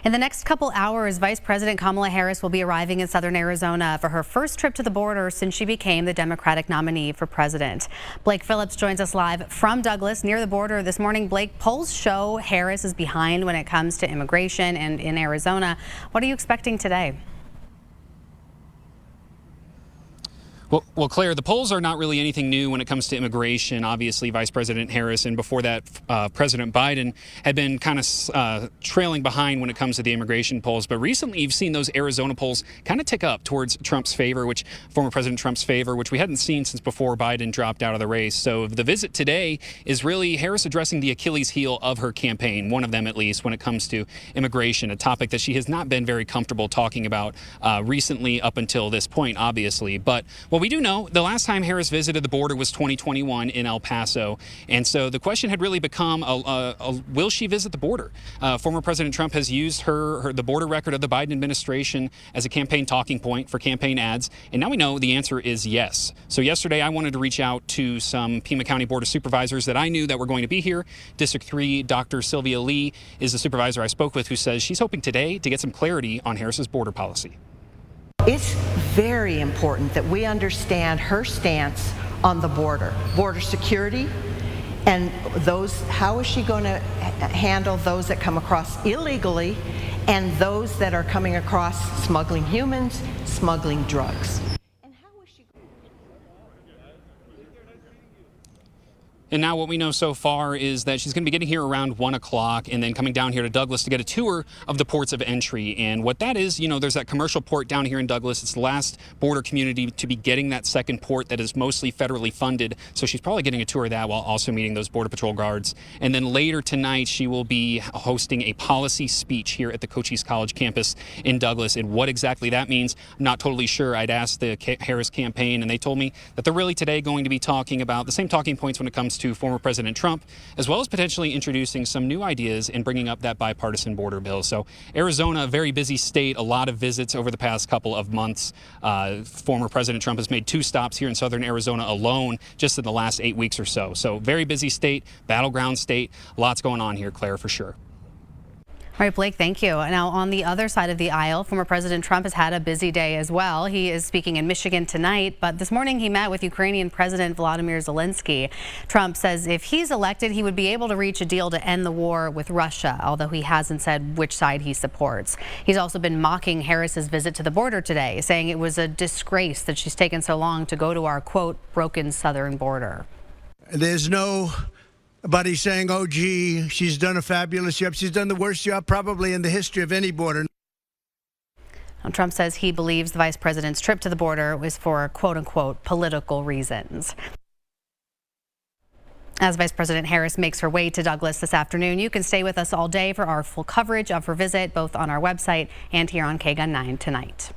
In the next couple hours, Vice President Kamala Harris will be arriving in southern Arizona for her first trip to the border since she became the Democratic nominee for president. Blake Phillips joins us live from Douglas near the border this morning. Blake, polls show Harris is behind when it comes to immigration and in Arizona. What are you expecting today? Well, Claire, the polls are not really anything new when it comes to immigration. Obviously, Vice President Harris and before that, President Biden had been kind of trailing behind when it comes to the immigration polls. But recently, you've seen those Arizona polls kind of tick up towards Trump's favor, former President Trump's favor, which we hadn't seen since before Biden dropped out of the race. So the visit today is really Harris addressing the Achilles heel of her campaign, one of them at least, when it comes to immigration, a topic that she has not been very comfortable talking about recently up until this point, obviously. But what we do know, the last time Harris visited the border was 2021 in El Paso. And so the question had really become, will she visit the border? Former President Trump has used the border record of the Biden administration as a campaign talking point for campaign ads. And now we know the answer is yes. So yesterday I wanted to reach out to some Pima County Board of Supervisors that I knew that were going to be here. District 3, Dr. Sylvia Lee is the supervisor I spoke with, who says she's hoping today to get some clarity on Harris's border policy. It's very important that we understand her stance on the border security, and how is she going to handle those that come across illegally and those that are coming across smuggling humans, smuggling drugs. And now what we know so far is that she's going to be getting here around 1 o'clock and then coming down here to Douglas to get a tour of the ports of entry. And what that is, there's that commercial port down here in Douglas. It's the last border community to be getting that second port that is mostly federally funded. So she's probably getting a tour of that while also meeting those Border Patrol guards. And then later tonight, she will be hosting a policy speech here at the Cochise College campus in Douglas. And what exactly that means, I'm not totally sure. I'd asked the Harris campaign, and they told me that they're really today going to be talking about the same talking points when it comes to former President Trump, as well as potentially introducing some new ideas and bringing up that bipartisan border bill. So Arizona, a very busy state, a lot of visits over the past couple of months. Former President Trump has made 2 stops here in southern Arizona alone just in the last 8 weeks or so. So very busy state, battleground state, lots going on here, Claire, for sure. All right, Blake, thank you. Now, on the other side of the aisle, former President Trump has had a busy day as well. He is speaking in Michigan tonight, but this morning he met with Ukrainian President Volodymyr Zelensky. Trump says if he's elected, he would be able to reach a deal to end the war with Russia, although he hasn't said which side he supports. He's also been mocking Harris's visit to the border today, saying it was a disgrace that she's taken so long to go to our, quote, broken southern border. There's nobody saying, oh, gee, she's done a fabulous job. She's done the worst job probably in the history of any border. Trump says he believes the vice president's trip to the border was for, quote unquote, political reasons. As Vice President Harris makes her way to Douglas this afternoon, you can stay with us all day for our full coverage of her visit, both on our website and here on KGUN 9 tonight.